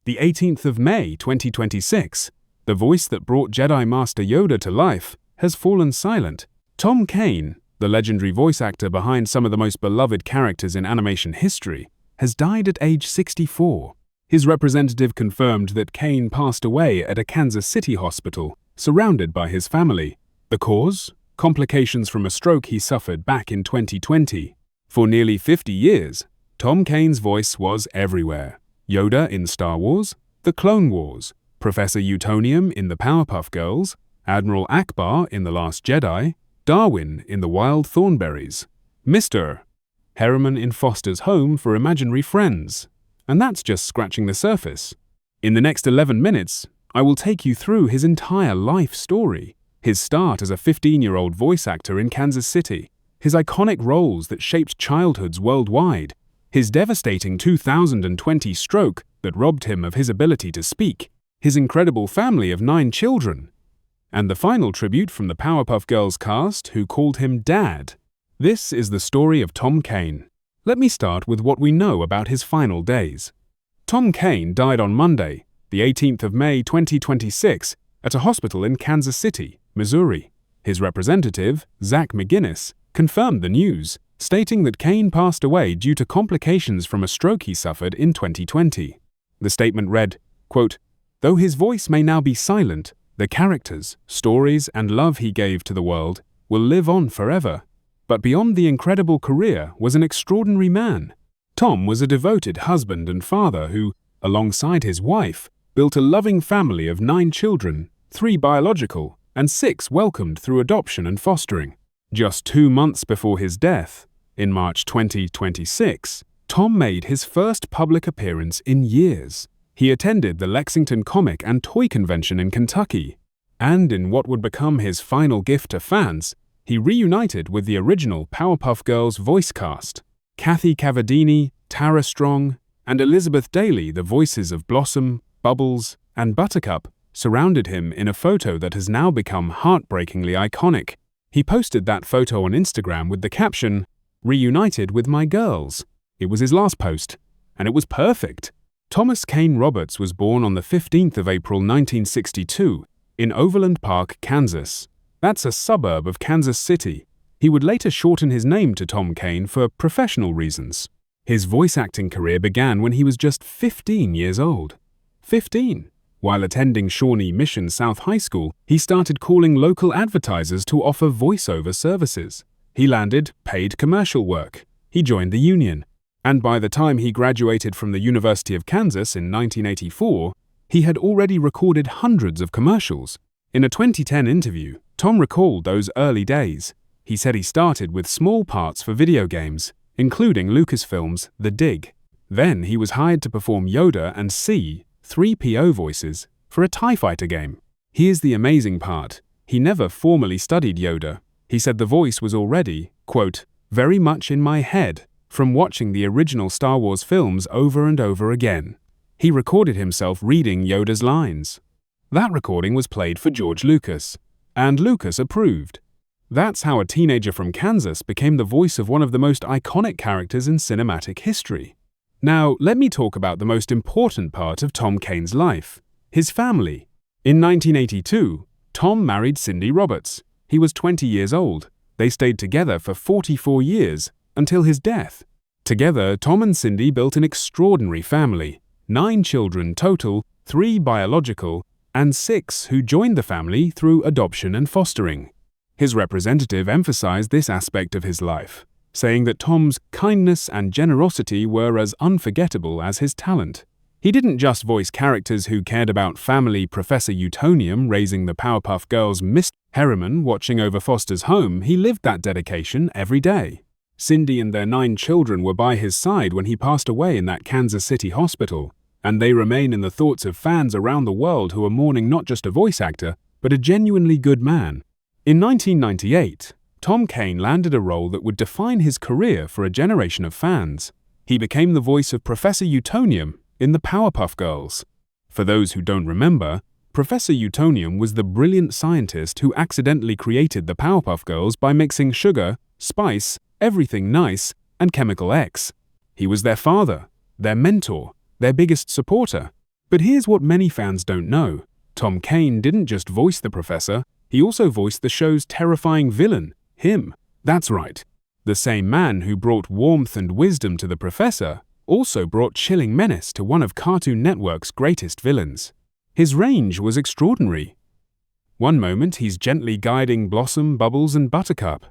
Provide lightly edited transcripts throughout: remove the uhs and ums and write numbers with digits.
the 18th of May 2026, the voice that brought Jedi Master Yoda to life has fallen silent. Tom Kane, the legendary voice actor behind some of the most beloved characters in animation history, has died at age 64. His representative confirmed that Kane passed away at a Kansas City hospital, surrounded by his family. The cause? Complications from a stroke he suffered back in 2020. For nearly 50 years, Tom Kane's voice was everywhere. Yoda in Star Wars, The Clone Wars, Professor Utonium in the Powerpuff Girls, Admiral Ackbar in The Last Jedi, Darwin in The Wild Thornberrys, Mr. Herriman in Foster's Home for Imaginary Friends. And that's just scratching the surface. In the next 11 minutes, I will take you through his entire life story. His start as a 15-year-old voice actor in Kansas City, his iconic roles that shaped childhoods worldwide, his devastating 2020 stroke that robbed him of his ability to speak, his incredible family of 9 children, and the final tribute from the Powerpuff Girls cast who called him Dad. This is the story of Tom Kane. Let me start with what we know about his final days. Tom Kane died on Monday, the 18th of May 2026, at a hospital in Kansas City, Missouri. His representative, Zach McGinnis, confirmed the news, stating that Kane passed away due to complications from a stroke he suffered in 2020. The statement read, quote, "Though his voice may now be silent, the characters, stories, and love he gave to the world will live on forever. But beyond the incredible career was an extraordinary man. Tom was a devoted husband and father who, alongside his wife, built a loving family of 9 children, 3 biological, and 6 welcomed through adoption and fostering. Just 2 months before his death, in March 2026, Tom made his first public appearance in years. He attended the Lexington Comic and Toy Convention in Kentucky, and in what would become his final gift to fans, he reunited with the original Powerpuff Girls voice cast. Kathy Cavadini, Tara Strong, and Elizabeth Daly, the voices of Blossom, Bubbles, and Buttercup, surrounded him in a photo that has now become heartbreakingly iconic. He posted that photo on Instagram with the caption, "Reunited with my girls." It was his last post, and it was perfect. Thomas Kane Roberts was born on the 15th of April 1962 in Overland Park, Kansas. That's a suburb of Kansas City. He would later shorten his name to Tom Kane for professional reasons. His voice acting career began when he was just 15 years old. 15! While attending Shawnee Mission South High School, he started calling local advertisers to offer voiceover services. He landed paid commercial work. He joined the union. And by the time he graduated from the University of Kansas in 1984, he had already recorded hundreds of commercials. In a 2010 interview, Tom recalled those early days. He said he started with small parts for video games, including Lucasfilm's The Dig. Then he was hired to perform Yoda and C-3PO voices for a TIE Fighter game. Here's the amazing part. He never formally studied Yoda. He said the voice was already, quote, "very much in my head from watching the original Star Wars films over and over again." He recorded himself reading Yoda's lines. That recording was played for George Lucas, and Lucas approved. That's how a teenager from Kansas became the voice of one of the most iconic characters in cinematic history. Now, let me talk about the most important part of Tom Kane's life, his family. In 1982, Tom married Cindy Roberts. He was 20 years old. They stayed together for 44 years, until his death. Together, Tom and Cindy built an extraordinary family, 9 children total, 3 biological, and 6 who joined the family through adoption and fostering. His representative emphasized this aspect of his life, saying that Tom's kindness and generosity were as unforgettable as his talent. He didn't just voice characters who cared about family, Professor Utonium raising the Powerpuff Girls, Mr. Herriman watching over Foster's home. He lived that dedication every day. Cindy and their 9 children were by his side when he passed away in that Kansas City hospital, and they remain in the thoughts of fans around the world who are mourning not just a voice actor, but a genuinely good man. In 1998, Tom Kane landed a role that would define his career for a generation of fans. He became the voice of Professor Utonium in the Powerpuff Girls. For those who don't remember, Professor Utonium was the brilliant scientist who accidentally created the Powerpuff Girls by mixing sugar, spice, everything nice, and Chemical X. He was their father, their mentor, their biggest supporter. But here's what many fans don't know. Tom Kane didn't just voice the professor, he also voiced the show's terrifying villain, him. That's right. The same man who brought warmth and wisdom to the professor also brought chilling menace to one of Cartoon Network's greatest villains. His range was extraordinary. One moment he's gently guiding Blossom, Bubbles, and Buttercup.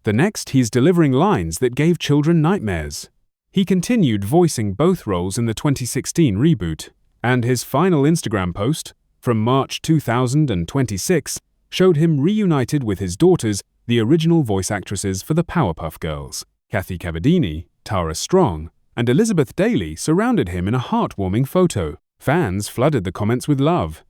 The next he's delivering lines that gave children nightmares. He continued voicing both roles in the 2016 reboot, and his final Instagram post, from March 2026, showed him reunited with his daughters, the original voice actresses for the Powerpuff Girls. Kathy Cavadini, Tara Strong, and Elizabeth Daly surrounded him in a heartwarming photo. Fans flooded the comments with love.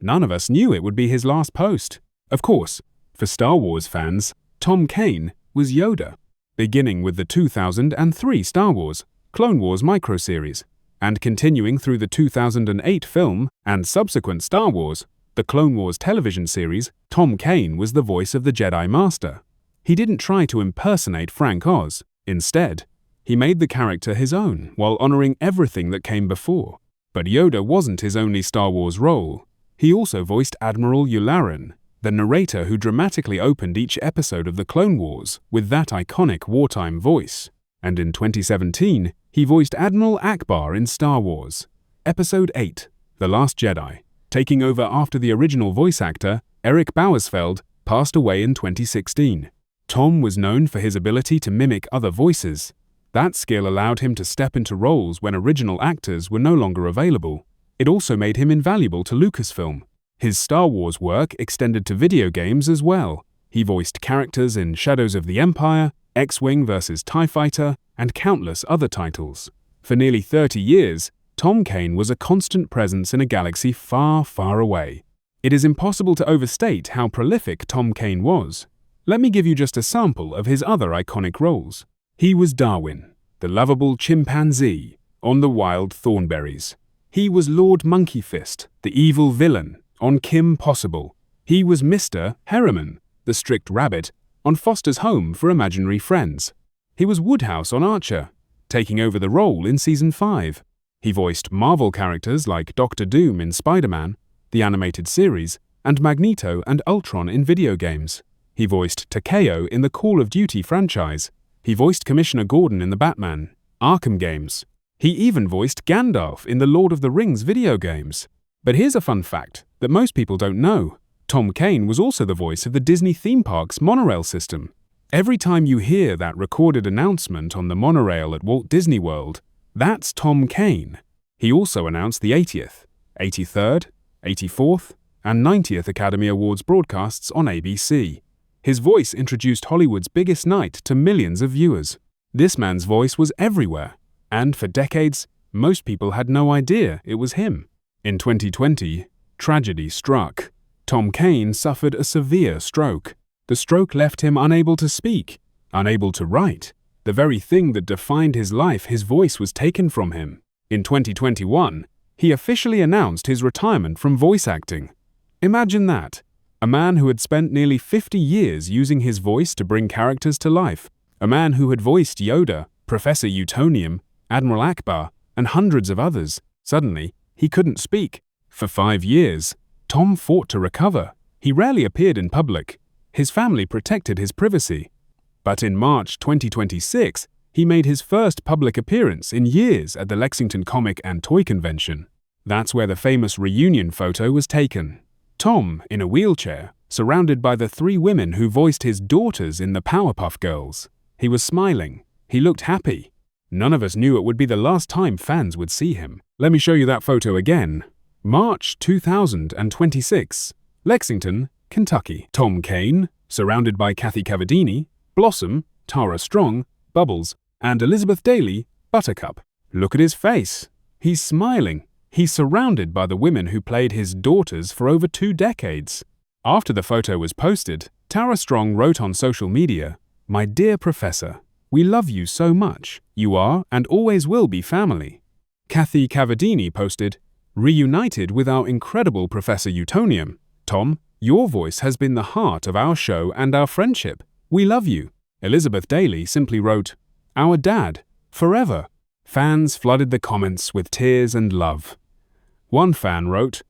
None of us knew it would be his last post. Of course, for Star Wars fans, Tom Kane was Yoda, beginning with the 2003 Star Wars Clone Wars microseries, and continuing through the 2008 film and subsequent Star Wars, the Clone Wars television series. Tom Kane was the voice of the Jedi Master. He didn't try to impersonate Frank Oz. Instead, he made the character his own while honoring everything that came before. But Yoda wasn't his only Star Wars role. He also voiced Admiral Yularen, the narrator who dramatically opened each episode of the Clone Wars with that iconic wartime voice. And in 2017, he voiced Admiral Ackbar in Star Wars, Episode 8, The Last Jedi, taking over after the original voice actor, Eric Bauersfeld, passed away in 2016. Tom was known for his ability to mimic other voices. That skill allowed him to step into roles when original actors were no longer available. It also made him invaluable to Lucasfilm. His Star Wars work extended to video games as well. He voiced characters in Shadows of the Empire, X-Wing vs. TIE Fighter, and countless other titles. For nearly 30 years, Tom Kane was a constant presence in a galaxy far, far away. It is impossible to overstate how prolific Tom Kane was. Let me give you just a sample of his other iconic roles. He was Darwin, the lovable chimpanzee, on The Wild Thornberrys. He was Lord Monkey Fist, the evil villain, on Kim Possible. He was Mr. Herriman, the strict rabbit, on Foster's Home for Imaginary Friends. He was Woodhouse on Archer, taking over the role in Season 5. He voiced Marvel characters like Doctor Doom in Spider-Man, the animated series, and Magneto and Ultron in video games. He voiced Takeo in the Call of Duty franchise. He voiced Commissioner Gordon in the Batman Arkham games. He even voiced Gandalf in the Lord of the Rings video games. But here's a fun fact that most people don't know. Tom Kane was also the voice of the Disney theme park's Monorail system. Every time you hear that recorded announcement on the Monorail at Walt Disney World, that's Tom Kane. He also announced the 80th, 83rd, 84th, and 90th Academy Awards broadcasts on ABC. His voice introduced Hollywood's biggest night to millions of viewers. This man's voice was everywhere, and for decades, most people had no idea it was him. In 2020, tragedy struck. Tom Kane suffered a severe stroke. The stroke left him unable to speak, unable to write. The very thing that defined his life, his voice, was taken from him. In 2021, he officially announced his retirement from voice acting. Imagine that. A man who had spent nearly 50 years using his voice to bring characters to life. A man who had voiced Yoda, Professor Utonium, Admiral Ackbar, and hundreds of others. Suddenly, he couldn't speak. For 5 years, Tom fought to recover. He rarely appeared in public. His family protected his privacy. But in March 2026, he made his first public appearance in years at the Lexington Comic and Toy Convention. That's where the famous reunion photo was taken. Tom, in a wheelchair, surrounded by the 3 women who voiced his daughters in the Powerpuff Girls. He was smiling. He looked happy. None of us knew it would be the last time fans would see him. Let me show you that photo again. March 2026, Lexington, Kentucky. Tom Kane, surrounded by Kathy Cavadini, Blossom, Tara Strong, Bubbles, and Elizabeth Daly, Buttercup. Look at his face. He's smiling. He's surrounded by the women who played his daughters for over 2 decades. After the photo was posted, Tara Strong wrote on social media, "My dear Professor, we love you so much. You are and always will be family." Kathy Cavadini posted, "Reunited with our incredible Professor Utonium. Tom, your voice has been the heart of our show and our friendship. We love you." Elizabeth Daly simply wrote, "Our dad, forever." Fans flooded the comments with tears and love. One fan wrote,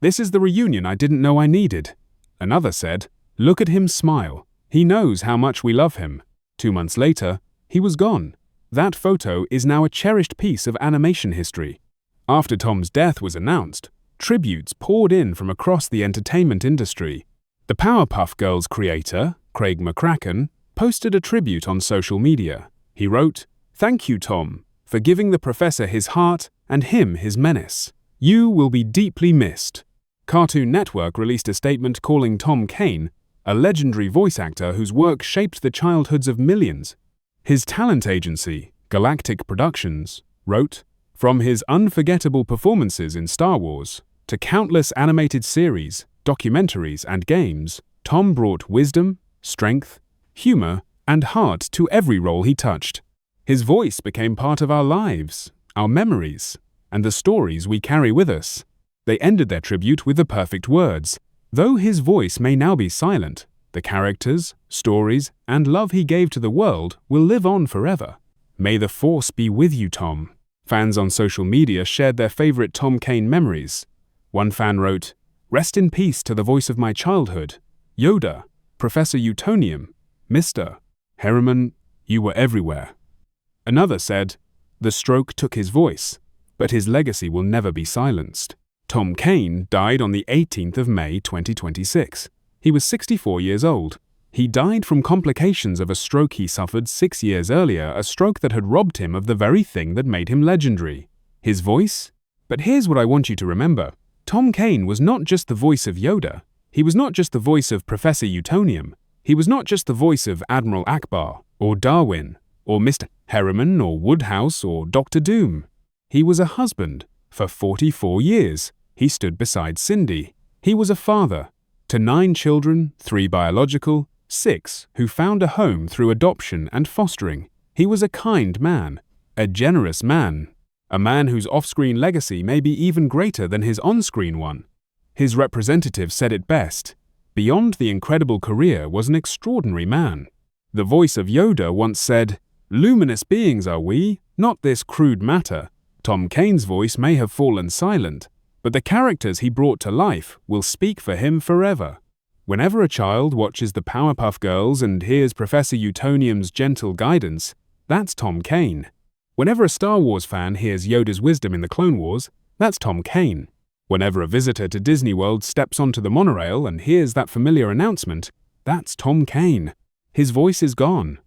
"This is the reunion I didn't know I needed." Another said, "Look at him smile. He knows how much we love him." 2 months later, he was gone. That photo is now a cherished piece of animation history. After Tom's death was announced, tributes poured in from across the entertainment industry. The Powerpuff Girls creator, McCracken, posted a tribute on social media. He wrote, "Thank you, Tom, for giving the professor his heart and him his menace. You will be deeply missed." Cartoon Network released a statement calling Tom Kane a legendary voice actor whose work shaped the childhoods of millions. His talent agency, Galactic Productions, wrote, "From his unforgettable performances in Star Wars to countless animated series, documentaries, and games, Tom brought wisdom, strength, humor, and heart to every role he touched. His voice became part of our lives, our memories, and the stories we carry with us." They ended their tribute with the perfect words, "Though his voice may now be silent, the characters, stories, and love he gave to the world will live on forever. May the Force be with you, Tom." Fans on social media shared their favorite Tom Kane memories. One fan wrote, "Rest in peace to the voice of my childhood. Yoda, Professor Utonium, Mr. Herriman, you were everywhere." Another said, "The stroke took his voice, but his legacy will never be silenced." Tom Kane died on the 18th of May 2026. He was 64 years old. He died from complications of a stroke he suffered 6 years earlier, a stroke that had robbed him of the very thing that made him legendary: his voice. But here's what I want you to remember. Tom Kane was not just the voice of Yoda. He was not just the voice of Professor Utonium. He was not just the voice of Admiral Ackbar, or Darwin, or Mr. Herriman, or Woodhouse, or Dr. Doom. He was a husband. For 44 years, he stood beside Cindy. He was a father to 9 children, 3 biological, 6 who found a home through adoption and fostering. He was a kind man, a generous man, a man whose off-screen legacy may be even greater than his on-screen one. His representative said it best: "Beyond the incredible career was an extraordinary man." The voice of Yoda once said, "Luminous beings are we, not this crude matter." Tom Kane's voice may have fallen silent, but the characters he brought to life will speak for him forever. Whenever a child watches the Powerpuff Girls and hears Professor Utonium's gentle guidance, that's Tom Kane. Whenever a Star Wars fan hears Yoda's wisdom in the Clone Wars, that's Tom Kane. Whenever a visitor to Disney World steps onto the monorail and hears that familiar announcement, that's Tom Kane. His voice is gone,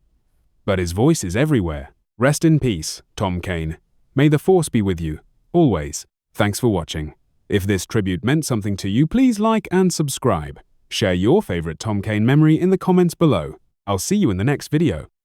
but his voice is everywhere. Rest in peace, Tom Kane. May the Force be with you, always. Thanks for watching. If this tribute meant something to you, please like and subscribe. Share your favorite Tom Kane memory in the comments below. I'll see you in the next video.